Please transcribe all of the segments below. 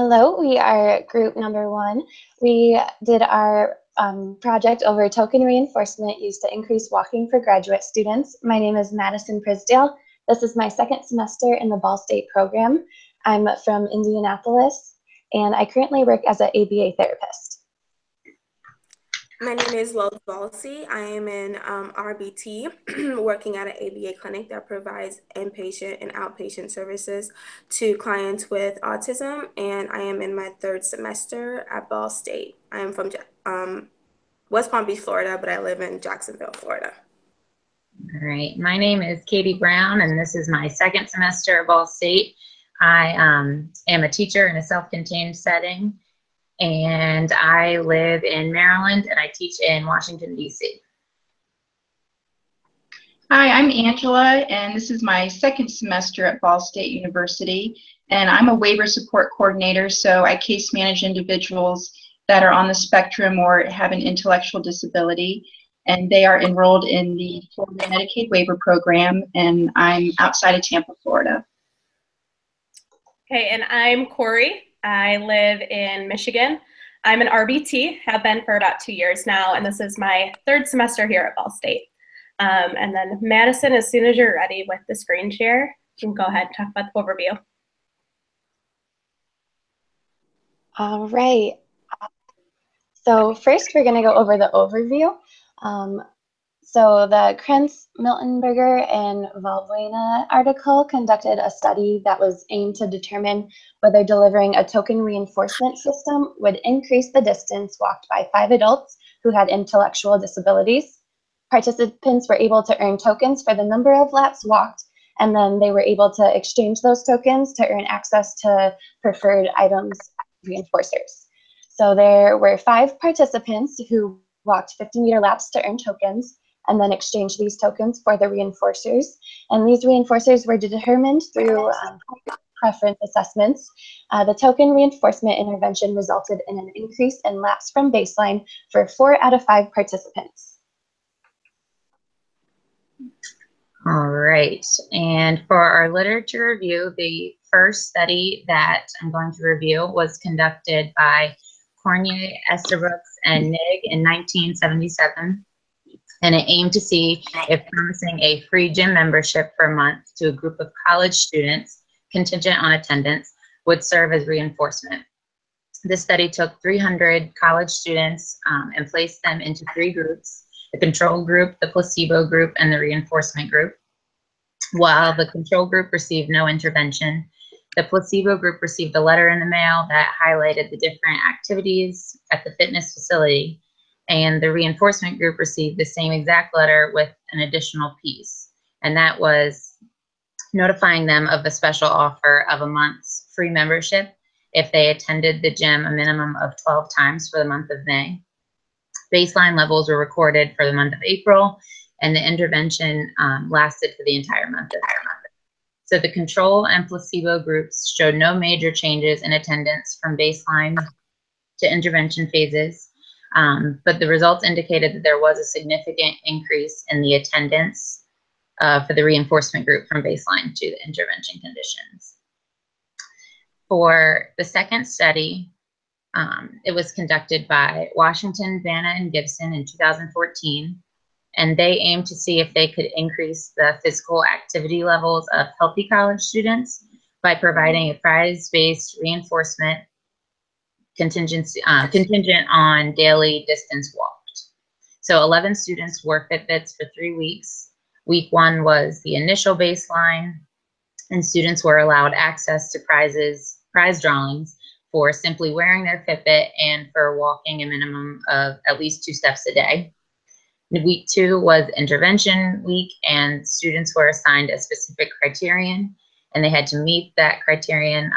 Hello, we are group number 1. We did our project over token reinforcement used to increase walking for graduate students. My name is Madison Prisdale. This is my second semester in the Ball State program. I'm from Indianapolis, and I currently work as an ABA therapist. My name is Lois Balsey. I am in RBT, working at an ABA clinic that provides inpatient and outpatient services to clients with autism, and I am in my third semester at Ball State. I am from West Palm Beach, Florida, but I live in Jacksonville, Florida. All right, my name is Katie Brown, and this is my second semester at Ball State. I am a teacher in a self-contained setting, and I live in Maryland, and I teach in Washington, D.C. Hi, I'm Angela, and this is my second semester at Ball State University, and I'm a waiver support coordinator, so I case manage individuals that are on the spectrum or have an intellectual disability, and they are enrolled in the Florida Medicaid waiver program, and I'm outside of Tampa, Florida. Okay, and I'm Corey. I live in Michigan. I'm an RBT, have been for about 2 years now, and this is my third semester here at Ball State. And then Madison, as soon as you're ready with the screen share, you can go ahead and talk about the overview. All right. So first, we're going to go over the overview. So the Krentz, Miltenberger, and Valbuena article conducted a study that was aimed to determine whether delivering a token reinforcement system would increase the distance walked by 5 adults who had intellectual disabilities. Participants were able to earn tokens for the number of laps walked, and then they were able to exchange those tokens to earn access to preferred items reinforcers. So there were 5 participants who walked 50-meter laps to earn tokens, and then exchange these tokens for the reinforcers. And these reinforcers were determined through preference assessments. The token reinforcement intervention resulted in an increase in laps from baseline for 4 out of 5 participants. All right, and for our literature review, the first study that I'm going to review was conducted by Cornier, Estabrooks, and Nigg in 1977. And it aimed to see if promising a free gym membership per month to a group of college students contingent on attendance would serve as reinforcement. This study took 300 college students and placed them into 3 groups: the control group, the placebo group, and the reinforcement group. While the control group received no intervention, the placebo group received a letter in the mail that highlighted the different activities at the fitness facility, and the reinforcement group received the same exact letter with an additional piece, and that was notifying them of a special offer of a month's free membership if they attended the gym a minimum of 12 times for the month of May. Baseline levels were recorded for the month of April, and the intervention lasted for the entire month. So the control and placebo groups showed no major changes in attendance from baseline to intervention phases. But the results indicated that there was a significant increase in the attendance for the reinforcement group from baseline to the intervention conditions. For the second study, it was conducted by Washington, Vanna, and Gibson in 2014, and they aimed to see if they could increase the physical activity levels of healthy college students by providing a prize-based reinforcement contingent on daily distance walked. So 11 students wore Fitbits for 3 weeks. Week 1 was the initial baseline, and students were allowed access to prize drawings for simply wearing their Fitbit and for walking a minimum of at least 2 steps a day. Week 2 was intervention week, and students were assigned a specific criterion, and they had to meet that criterion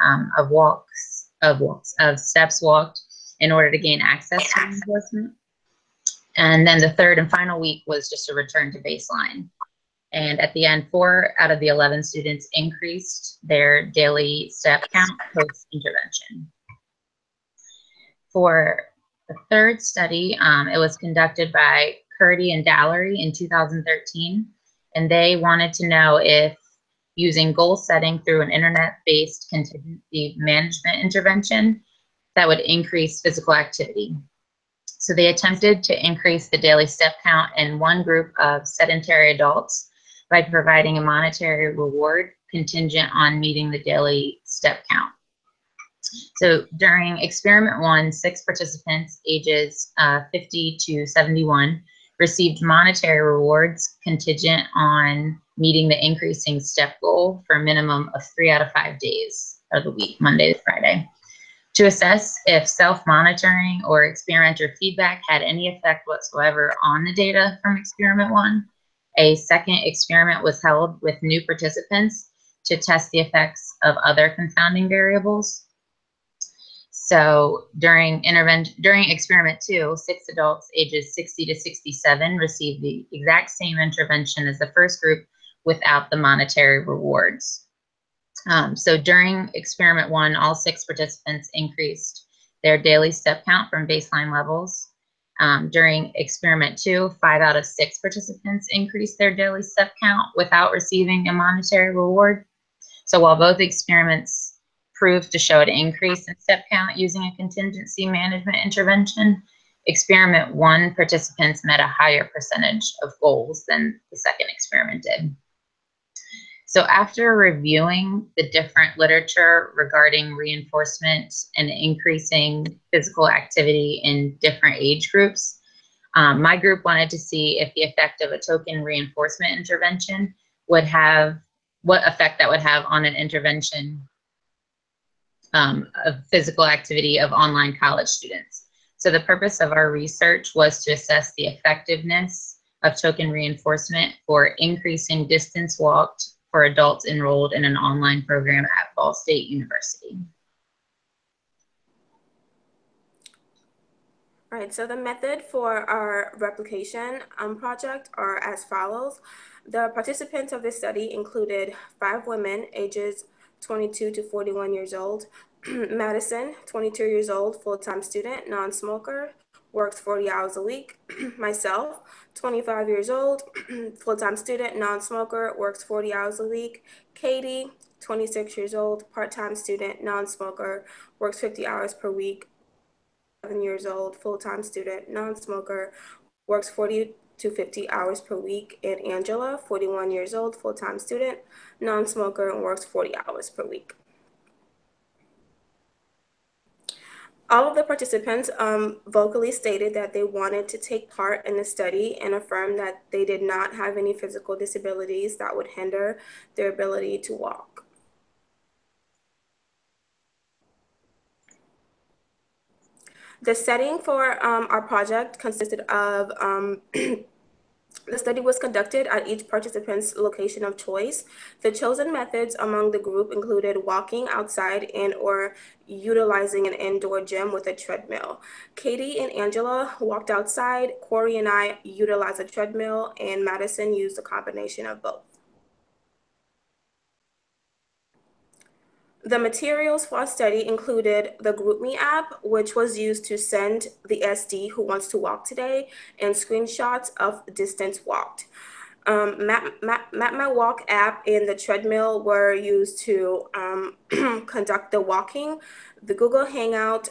of steps walked in order to gain access to reinforcement. And then the third and final week was just a return to baseline. And at the end, 4 out of the 11 students increased their daily step count post-intervention. For the third study, it was conducted by Curdy and Dallery in 2013, and they wanted to know if using goal setting through an internet-based contingency management intervention that would increase physical activity. So they attempted to increase the daily step count in one group of sedentary adults by providing a monetary reward contingent on meeting the daily step count. So during experiment 1, 6 participants ages 50 to 71 received monetary rewards contingent on meeting the increasing step goal for a minimum of 3 out of 5 days of the week, Monday to Friday. To assess if self-monitoring or experimenter feedback had any effect whatsoever on the data from experiment 1, a second experiment was held with new participants to test the effects of other confounding variables. So during experiment 2, 6 adults ages 60 to 67 received the exact same intervention as the first group without the monetary rewards. So during experiment 1, all 6 participants increased their daily step count from baseline levels. During experiment 2, 5 out of 6 participants increased their daily step count without receiving a monetary reward. So while both experiments proved to show an increase in step count using a contingency management intervention, experiment 1 participants met a higher percentage of goals than the second experiment did. So after reviewing the different literature regarding reinforcement and increasing physical activity in different age groups, my group wanted to see if the effect of a token reinforcement intervention would have, what effect that would have on an intervention of physical activity of online college students. So the purpose of our research was to assess the effectiveness of token reinforcement for increasing distance walked for adults enrolled in an online program at Ball State University. All right, so the method for our replication project are as follows. The participants of this study included 5 women ages 22 to 41 years old. Madison, 22 years old, full-time student, non-smoker, works 40 hours a week. Myself, 25 years old, full-time student, non-smoker, works 40 hours a week. Katie, 26 years old, part-time student, non-smoker, works 50 hours per week. 7 years old, full-time student, non-smoker, works 40 to 50 hours per week. And Angela, 41 years old, full-time student, non-smoker, and works 40 hours per week. All of the participants vocally stated that they wanted to take part in the study and affirmed that they did not have any physical disabilities that would hinder their ability to walk. The setting for our project consisted of the study was conducted at each participant's location of choice. The chosen methods among the group included walking outside and or utilizing an indoor gym with a treadmill. Katie and Angela walked outside, Corey and I utilized a treadmill, and Madison used a combination of both. The materials for our study included the GroupMe app, which was used to send the SD who wants to walk today, and screenshots of distance walked. Map My Walk app and the treadmill were used to conduct the walking. The Google Hangout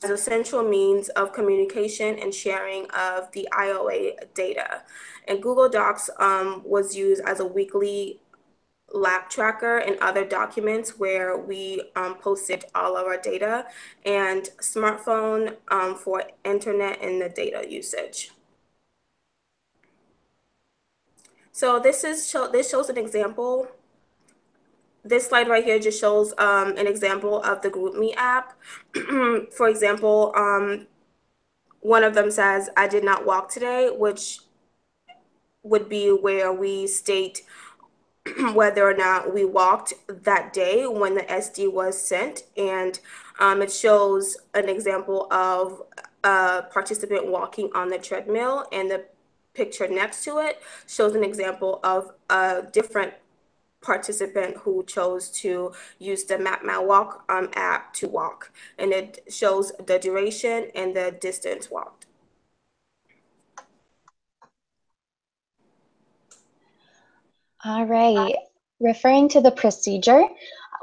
as a central means of communication and sharing of the IOA data. And Google Docs was used as a weekly lab tracker and other documents where we posted all of our data, and smartphone for internet and the data usage. So this shows an example. This slide right here just shows an example of the GroupMe app. For example, one of them says, "I did not walk today," which would be where we state whether or not we walked that day when the SD was sent. And it shows an example of a participant walking on the treadmill, and the picture next to it shows an example of a different participant who chose to use the Map My Walk app to walk, and it shows the duration and the distance walked. All right. Referring to the procedure,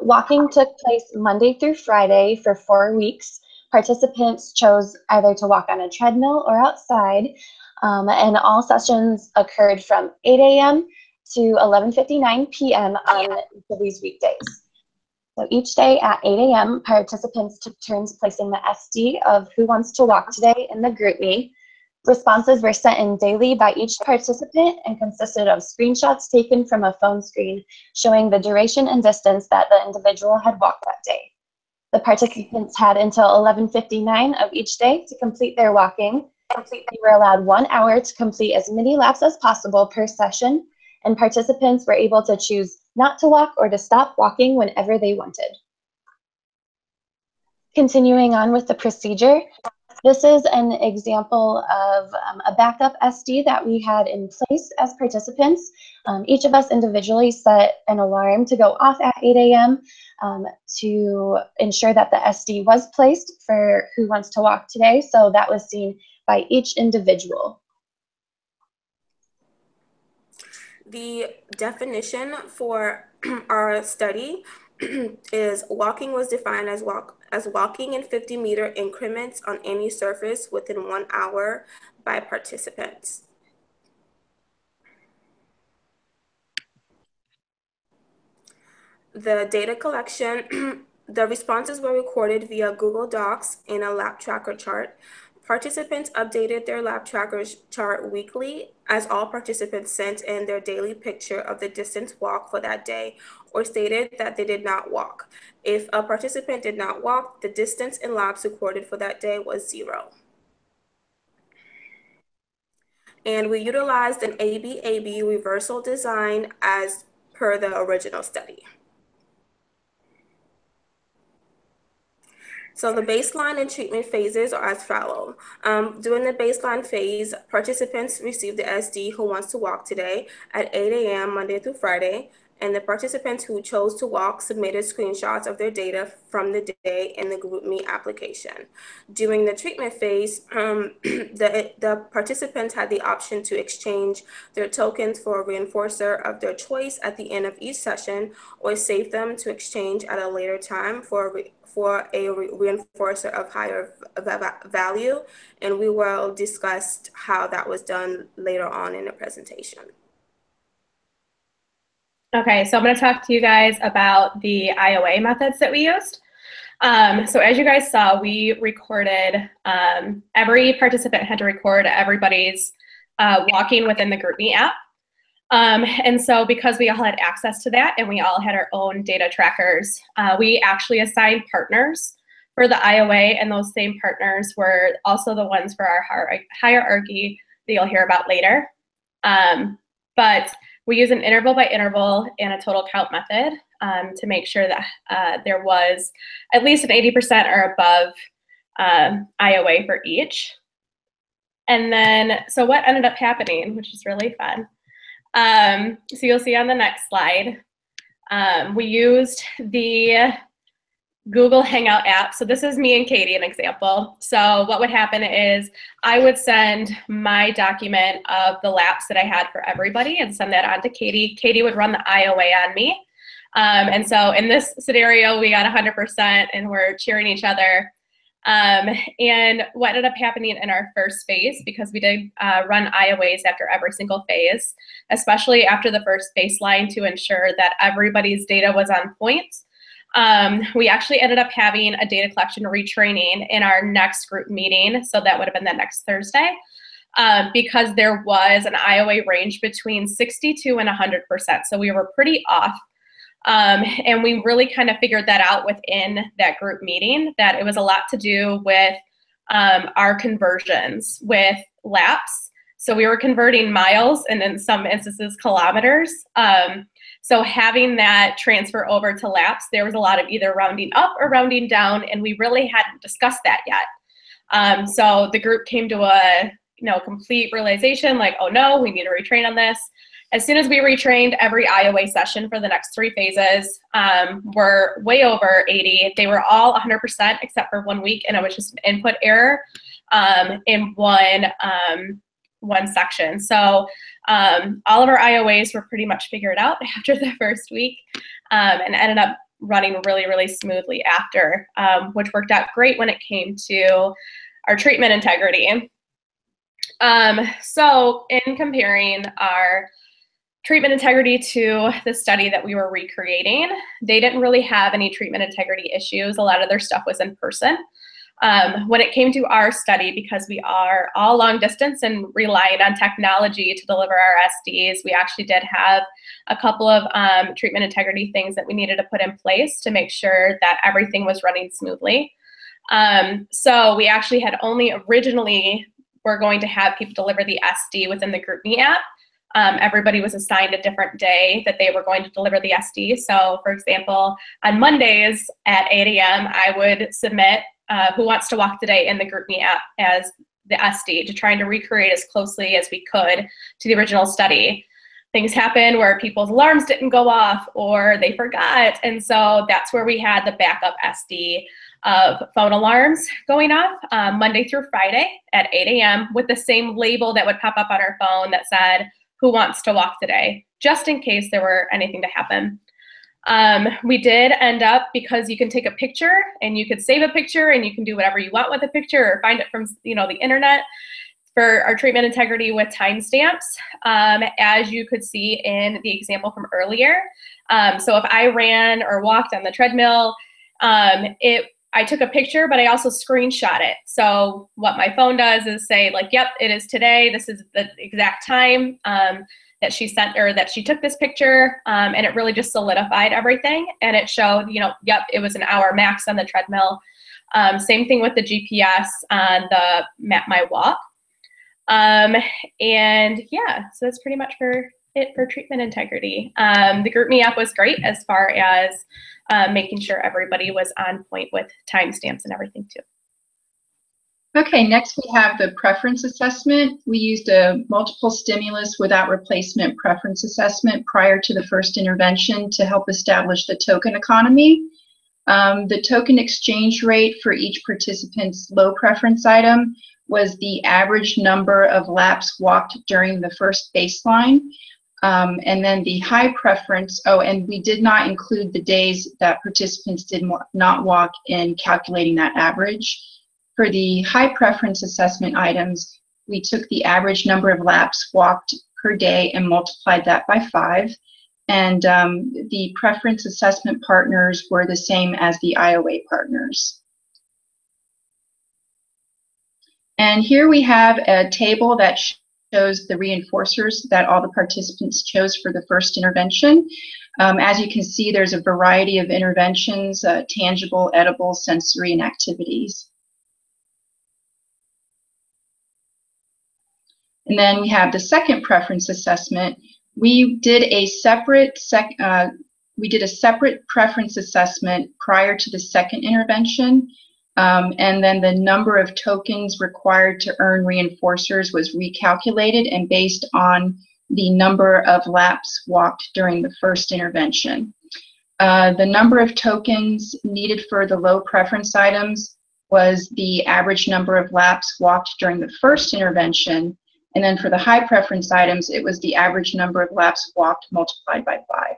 walking took place Monday through Friday for 4 weeks. Participants chose either to walk on a treadmill or outside, and all sessions occurred from 8 a.m. to 11:59 p.m. on each of these weekdays. So each day at 8 a.m., participants took turns placing the SD of who wants to walk today in the group me. Responses were sent in daily by each participant and consisted of screenshots taken from a phone screen showing the duration and distance that the individual had walked that day. The participants had until 11:59 of each day to complete their walking. They were allowed 1 hour to complete as many laps as possible per session, and participants were able to choose not to walk or to stop walking whenever they wanted. Continuing on with the procedure, this is an example of a backup SD that we had in place as participants. Each of us individually set an alarm to go off at 8 a.m. To ensure that the SD was placed for who wants to walk today. So that was seen by each individual. The definition for our study is walking was defined as walking in 50-meter increments on any surface within 1 hour by participants. The data collection, the responses were recorded via Google Docs in a lap tracker chart. Participants updated their lap trackers chart weekly as all participants sent in their daily picture of the distance walked for that day or stated that they did not walk. If a participant did not walk, the distance in laps recorded for that day was 0. And we utilized an AB-AB reversal design as per the original study. So the baseline and treatment phases are as follows. During the baseline phase, participants receive the SD who wants to walk today at 8 a.m. Monday through Friday, and the participants who chose to walk submitted screenshots of their data from the day in the GroupMe application. During the treatment phase, the participants had the option to exchange their tokens for a reinforcer of their choice at the end of each session or save them to exchange at a later time for a reinforcer of higher value, and we will discuss how that was done later on in the presentation. Okay, so I'm going to talk to you guys about the IOA methods that we used. So as you guys saw, we recorded, every participant had to record everybody's walking within the GroupMe app. And so because we all had access to that and we all had our own data trackers, we actually assigned partners for the IOA, and those same partners were also the ones for our hierarchy that you'll hear about later. But we use an interval by interval and a total count method to make sure that there was at least an 80% or above IOA for each. And then, so what ended up happening, which is really fun. So you'll see on the next slide, we used the Google Hangout app. So this is me and Katie, an example. So what would happen is I would send my document of the laps that I had for everybody and send that on to Katie. Katie would run the IOA on me. And so in this scenario, we got 100% and we're cheering each other. And what ended up happening in our first phase, because we did run IOAs after every single phase, especially after the first baseline to ensure that everybody's data was on point. We actually ended up having a data collection retraining in our next group meeting. So that would have been the next Thursday, because there was an IOA range between 62 and 100%. So we were pretty off. And we really kind of figured that out within that group meeting, that it was a lot to do with our conversions with laps. So we were converting miles and in some instances kilometers. So having that transfer over to laps, there was a lot of either rounding up or rounding down, and we really hadn't discussed that yet. So the group came to a complete realization, like, oh no, we need to retrain on this. As soon as we retrained, every IOA session for the next 3 phases were way over 80. They were all 100% except for 1 week, and it was just an input error in one one section. So all of our IOAs were pretty much figured out after the first week, and ended up running really, really smoothly after, which worked out great when it came to our treatment integrity. So in comparing our treatment integrity to the study that we were recreating, they didn't really have any treatment integrity issues. A lot of their stuff was in person. When it came to our study, because we are all long distance and relying on technology to deliver our SDs, we actually did have a couple of treatment integrity things that we needed to put in place to make sure that everything was running smoothly. So we actually had only originally were going to have people deliver the SD within the GroupMe app. Everybody was assigned a different day that they were going to deliver the SD. So for example, on Mondays at 8 a.m., I would submit Who Wants to Walk Today in the GroupMe app as the SD to trying to recreate as closely as we could to the original study. Things happen where people's alarms didn't go off or they forgot. And so that's where we had the backup SD of phone alarms going off Monday through Friday at 8 a.m. with the same label that would pop up on our phone that said, Who Wants to Walk Today, just in case there were anything to happen. We did end up, because you can take a picture and you could save a picture and you can do whatever you want with a picture or find it from the internet, for our treatment integrity with timestamps, as you could see in the example from earlier. So if I ran or walked on the treadmill, I took a picture, but I also screenshot it. So what my phone does is say like, yep, it is today. This is the exact time that she sent, or that she took this picture, and it really just solidified everything. And it showed, yep, it was an hour max on the treadmill. Same thing with the GPS on the Map My Walk. And yeah, so that's pretty much for treatment integrity. The GroupMe app was great as far as making sure everybody was on point with timestamps and everything too. Okay, next we have the preference assessment. We used a multiple stimulus without replacement preference assessment prior to the first intervention to help establish the token economy. The token exchange rate for each participant's low preference item was the average number of laps walked during the first baseline. And then the high preference, and we did not include the days that participants did not walk in calculating that average. For the high preference assessment items, we took the average number of laps walked per day and multiplied that by 5. And the preference assessment partners were the same as the IOA partners. And here we have a table that shows the reinforcers that all the participants chose for the first intervention. As you can see, there's a variety of interventions, tangible, edible, sensory, and activities. And then we have the second preference assessment. We did a separate preference assessment prior to the second intervention, and then the number of tokens required to earn reinforcers was recalculated and based on the number of laps walked during the first intervention. The number of tokens needed for the low preference items was the average number of laps walked during the first intervention. And then for the high preference items, it was the average number of laps walked multiplied by 5.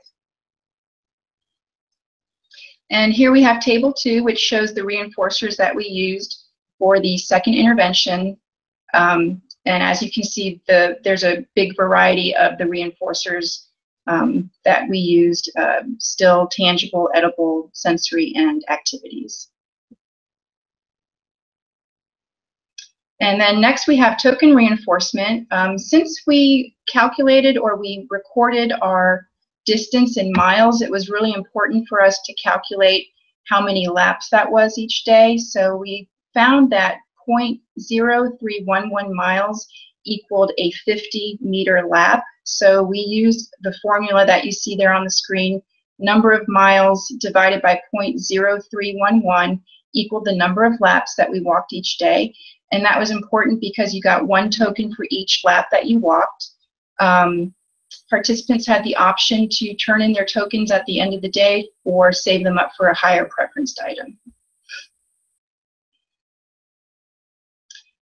And here we have table 2, which shows the reinforcers that we used for the second intervention. And as you can see, there's a big variety of the reinforcers that we used, still tangible, edible, sensory, and activities. And then next we have token reinforcement. Since we calculated or we recorded our distance in miles, it was really important for us to calculate how many laps that was each day. So we found that 0.0311 miles equaled a 50-meter lap. So we used the formula that you see there on the screen. Number of miles divided by 0.0311 equaled the number of laps that we walked each day. And that was important because you got 1 token for each lap that you walked. Participants had the option to turn in their tokens at the end of the day or save them up for a higher preferenced item.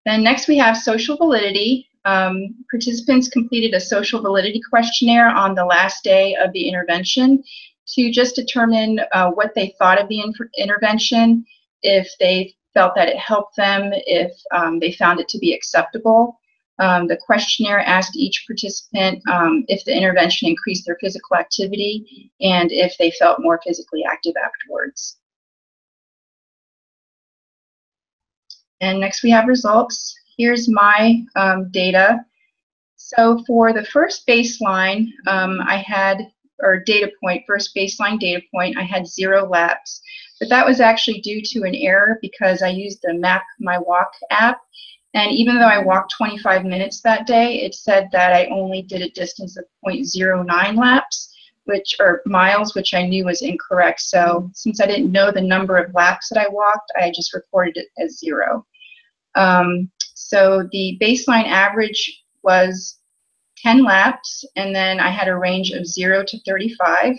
Then next we have social validity. Participants completed a social validity questionnaire on the last day of the intervention to just determine what they thought of the intervention, if they felt that it helped them, if they found it to be acceptable. The questionnaire asked each participant if the intervention increased their physical activity and if they felt more physically active afterwards. And next we have results. Here's my data. So for the first baseline, first baseline data point, I had 0 laps. But that was actually due to an error because I used the Map My Walk app. And even though I walked 25 minutes that day, it said that I only did a distance of 0.09 laps, or miles, which I knew was incorrect. So since I didn't know the number of laps that I walked, I just recorded it as 0. So the baseline average was 10 laps, and then I had a range of 0 to 35.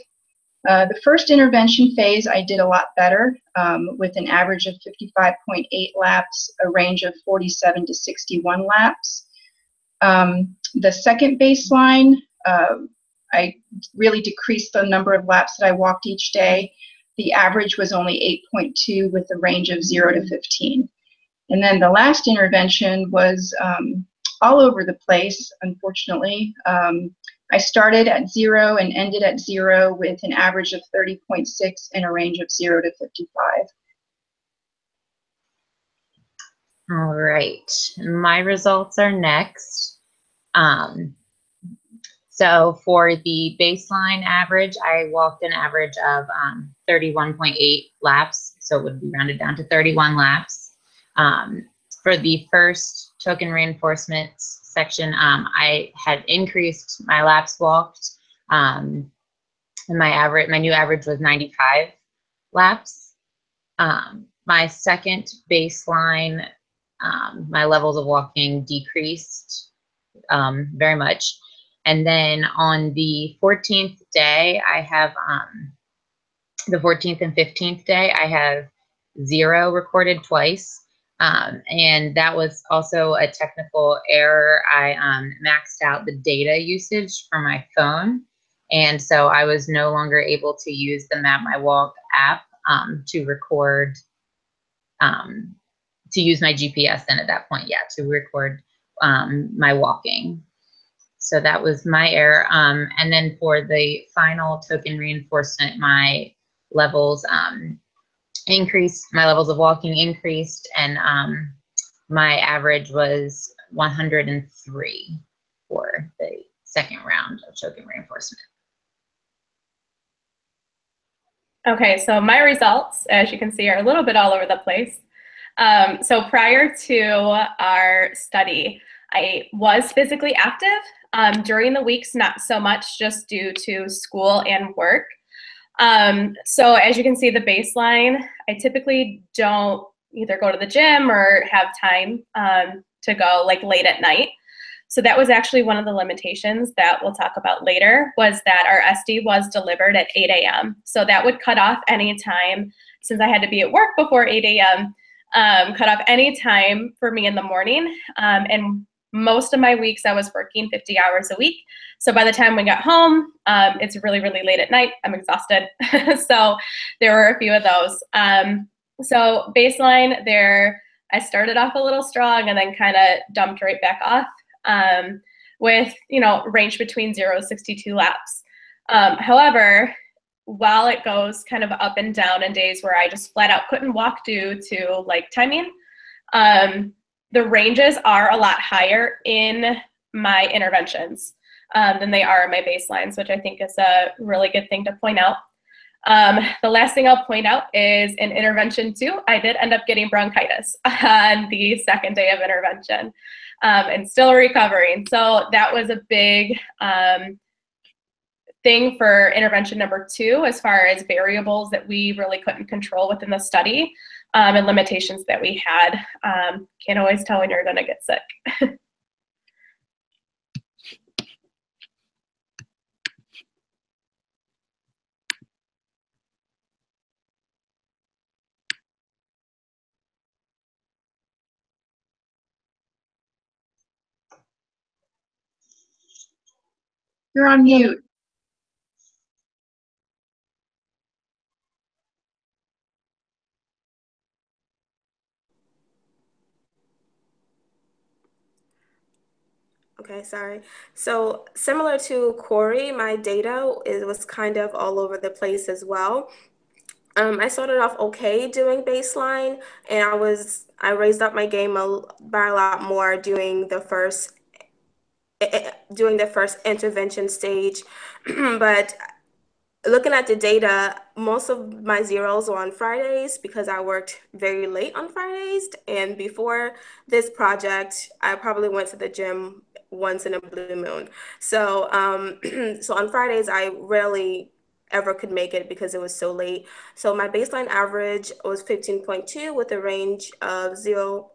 The first intervention phase, I did a lot better with an average of 55.8 laps, a range of 47 to 61 laps. The second baseline, I really decreased the number of laps that I walked each day. The average was only 8.2 with a range of 0 to 15. And then the last intervention was all over the place, unfortunately. I started at 0 and ended at 0 with an average of 30.6 and a range of 0 to 55. All right, my results are next. So for the baseline average, I walked an average of 31.8 laps, so it would be rounded down to 31 laps. For the first token reinforcements section, I had increased my laps walked, and my new average was 95 laps. My second baseline, my levels of walking decreased very much. And then on the 14th day, I have the 14th and 15th day, I have 0 recorded twice. And that was also a technical error. I maxed out the data usage for my phone. And so I was no longer able to use the Map My Walk app to record, to use my GPS then at that point, to record my walking. So that was my error. And then for the final token reinforcement, my levels increased, my levels of walking increased, and my average was 103 for the second round of token reinforcement. Okay, so my results, as you can see, are a little bit all over the place. So prior to our study, I was physically active. During the weeks, not so much, just due to school and work. So as you can see, the baseline, I typically don't either go to the gym or have time to go like late at night. So that was actually one of the limitations that we'll talk about later, was that our SD was delivered at 8 a.m. So that would cut off any time, since I had to be at work before 8 a.m., cut off any time for me in the morning. And most of my weeks I was working 50 hours a week. So by the time we got home, it's really, really late at night. I'm exhausted. So there were a few of those. So baseline there, I started off a little strong and then kind of dumped right back off with, range between 0 to 62 laps. However, while it goes kind of up and down in days where I just flat out couldn't walk due to like timing, the ranges are a lot higher in my interventions than they are in my baselines, which I think is a really good thing to point out. The last thing I'll point out is in intervention 2, I did end up getting bronchitis on the second day of intervention and still recovering. So that was a big thing for intervention number 2, as far as variables that we really couldn't control within the study and limitations that we had. Can't always tell when you're going to get sick. You're on mute. Okay, sorry. So similar to Corey, my data was kind of all over the place as well. I started off okay doing baseline, and I raised up my game by a lot more doing the first intervention stage, but looking at the data, most of my zeros were on Fridays because I worked very late on Fridays. And before this project, I probably went to the gym once in a blue moon. So, so on Fridays, I rarely ever could make it because it was so late. So my baseline average was 15.2 with a range of 0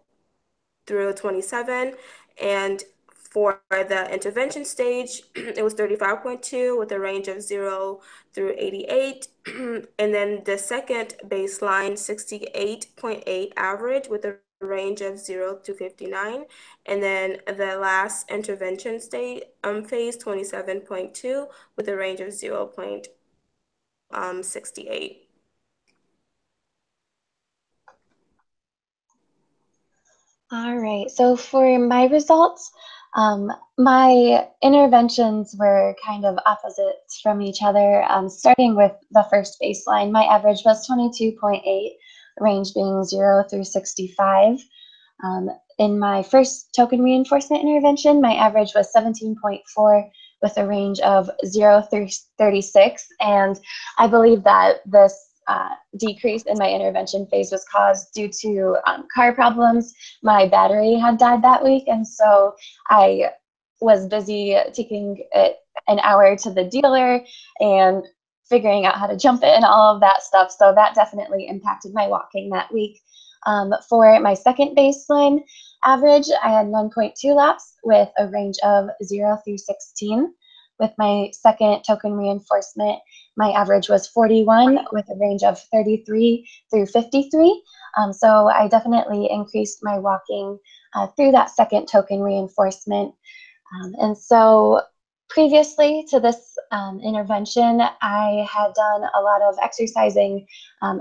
through 27. And for the intervention stage, it was 35.2 with a range of 0 through 88. And then the second baseline, 68.8 average with a range of 0 to 59. And then the last intervention state phase, 27.2 with a range of 0.68. All right, so for my results, my interventions were kind of opposites from each other. Starting with the first baseline, my average was 22.8, range being 0 through 65. In my first token reinforcement intervention, my average was 17.4 with a range of 0 through 36. And I believe that this decrease in my intervention phase was caused due to car problems. My battery had died that week, and so I was busy taking it an hour to the dealer and figuring out how to jump it and all of that stuff. So that definitely impacted my walking that week. For my second baseline average, I had 9.2 laps with a range of 0 through 16. With my second token reinforcement, my average was 41 with a range of 33 through 53. So I definitely increased my walking through that second token reinforcement. And so previously to this intervention, I had done a lot of exercising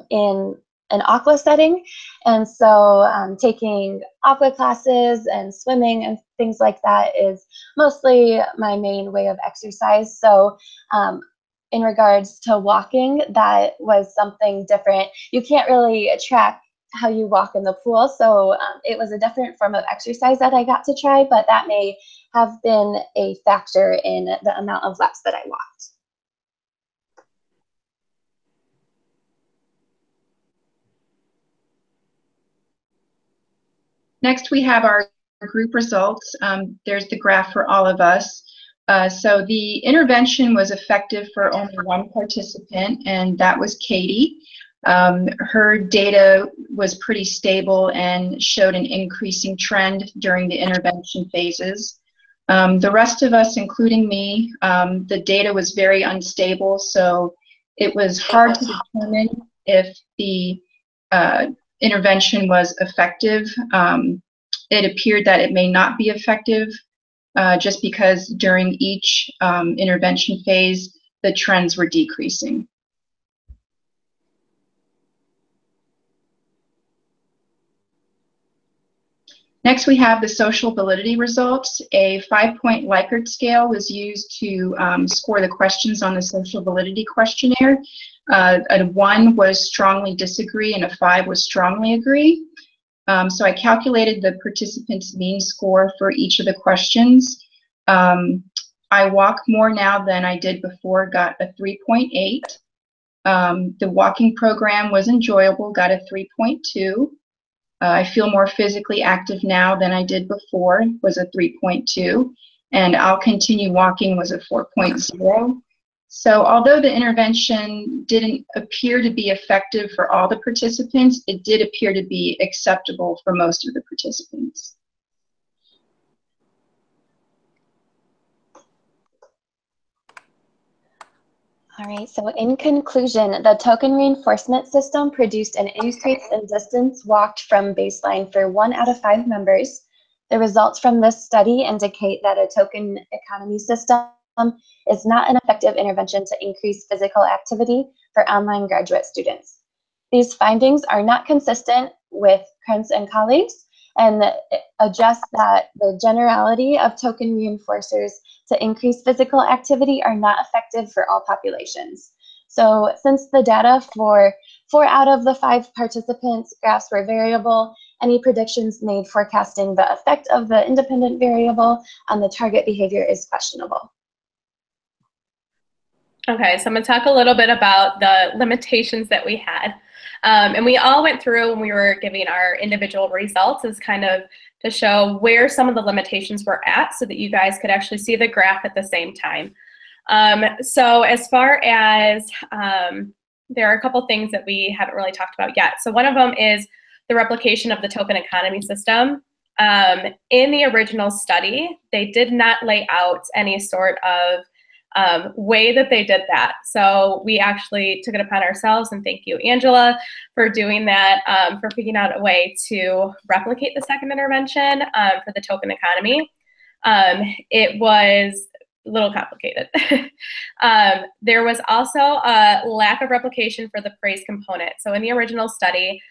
in an aqua setting. And so taking aqua classes and swimming and things like that is mostly my main way of exercise. So in regards to walking, that was something different. You can't really track how you walk in the pool. So it was a different form of exercise that I got to try, but that may have been a factor in the amount of laps that I walked. Next, we have our group results. There's the graph for all of us. So the intervention was effective for only one participant, and that was Katie. Her data was pretty stable and showed an increasing trend during the intervention phases. The rest of us, including me, the data was very unstable, so it was hard to determine if the intervention was effective. It appeared that it may not be effective just because during each intervention phase, the trends were decreasing. Next, we have the social validity results. A 5-point Likert scale was used to score the questions on the social validity questionnaire. A 1 was strongly disagree, and a 5 was strongly agree. So I calculated the participants' mean score for each of the questions. I walk more now than I did before, got a 3.8. The walking program was enjoyable, got a 3.2. I feel more physically active now than I did before, was a 3.2. And I'll continue walking was a 4.0. So although the intervention didn't appear to be effective for all the participants, it did appear to be acceptable for most of the participants. All right, so in conclusion, the token reinforcement system produced an increase in distance walked from baseline for 1 out of 5 members. The results from this study indicate that a token economy system is not an effective intervention to increase physical activity for online graduate students. These findings are not consistent with Krentz and colleagues and adjust that the generality of token reinforcers to increase physical activity are not effective for all populations. So since the data for 4 out of the 5 participants' graphs were variable, any predictions made forecasting the effect of the independent variable on the target behavior is questionable. Okay, so I'm going to talk a little bit about the limitations that we had. And we all went through when we were giving our individual results as kind of to show where some of the limitations were at so that you guys could actually see the graph at the same time. So as far as there are a couple things that we haven't really talked about yet. So one of them is the replication of the token economy system. In the original study, they did not lay out any sort of way that they did that. So we actually took it upon ourselves, and thank you, Angela, for doing that, for figuring out a way to replicate the second intervention for the token economy. It was a little complicated. There was also a lack of replication for the praise component. So in the original study,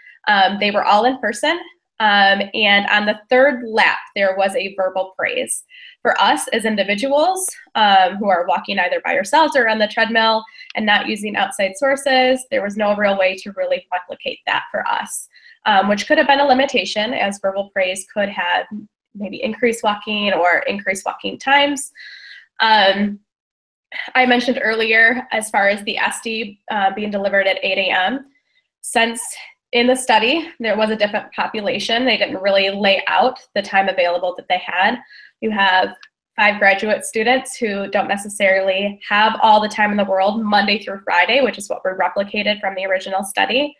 they were all in person, and on the third lap, there was a verbal praise. For us as individuals who are walking either by ourselves or on the treadmill and not using outside sources, there was no real way to really replicate that for us, which could have been a limitation, as verbal praise could have maybe increased walking or increased walking times. I mentioned earlier, as far as the EST being delivered at 8 a.m., since in the study there was a different population, they didn't really lay out the time available that they had. You have 5 graduate students who don't necessarily have all the time in the world Monday through Friday, which is what we replicated from the original study.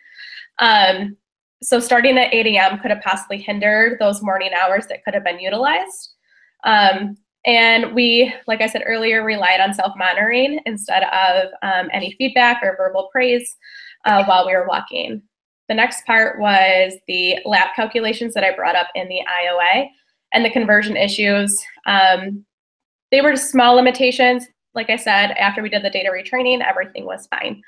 So starting at 8 a.m. could have possibly hindered those morning hours that could have been utilized. And we, like I said earlier, relied on self-monitoring instead of any feedback or verbal praise while we were walking. The next part was the lap calculations that I brought up in the IOA and the conversion issues. They were just small limitations. Like I said, after we did the data retraining, everything was fine.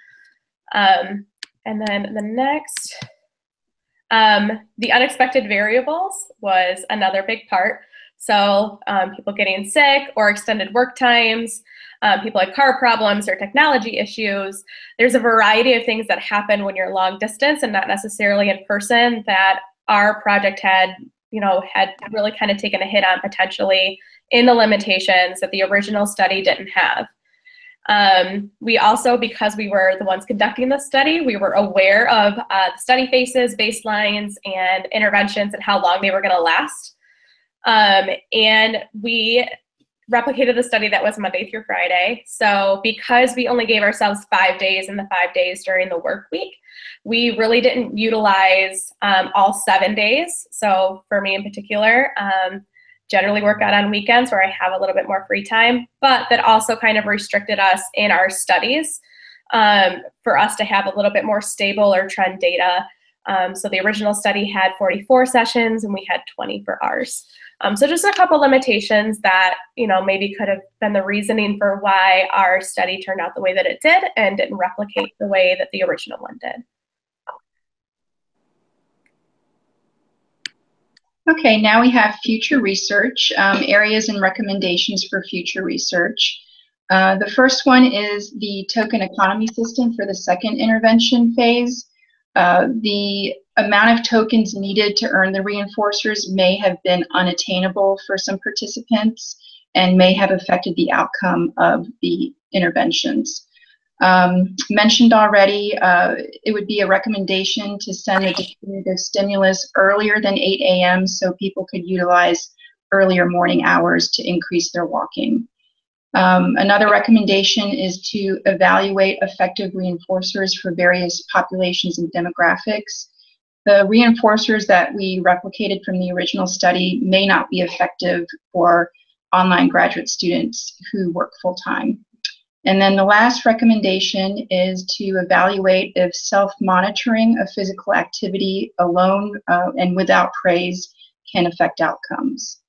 And then the next, the unexpected variables was another big part. So people getting sick or extended work times, people had car problems or technology issues. There's a variety of things that happen when you're long distance and not necessarily in person that our project had, had really kind of taken a hit on potentially in the limitations that the original study didn't have. We also, because we were the ones conducting the study, we were aware of the study phases, baselines, and interventions and how long they were going to last. And we replicated the study that was Monday through Friday. So because we only gave ourselves 5 days in the 5 days during the work week, we really didn't utilize all 7 days. So for me in particular, generally work out on weekends where I have a little bit more free time, but that also kind of restricted us in our studies for us to have a little bit more stable or trend data. So the original study had 44 sessions and we had 20 for ours. So just a couple limitations that, maybe could have been the reasoning for why our study turned out the way that it did and didn't replicate the way that the original one did. Okay, now we have future research, areas and recommendations for future research. The first one is the token economy system for the second intervention phase. The amount of tokens needed to earn the reinforcers may have been unattainable for some participants and may have affected the outcome of the interventions. Mentioned already, it would be a recommendation to send the definitive stimulus earlier than 8 a.m. so people could utilize earlier morning hours to increase their walking. Another recommendation is to evaluate effective reinforcers for various populations and demographics. The reinforcers that we replicated from the original study may not be effective for online graduate students who work full-time. And then the last recommendation is to evaluate if self-monitoring of physical activity alone and without praise can affect outcomes.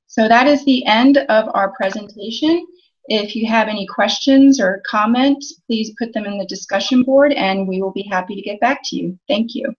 So that is the end of our presentation. If you have any questions or comments, please put them in the discussion board and we will be happy to get back to you. Thank you.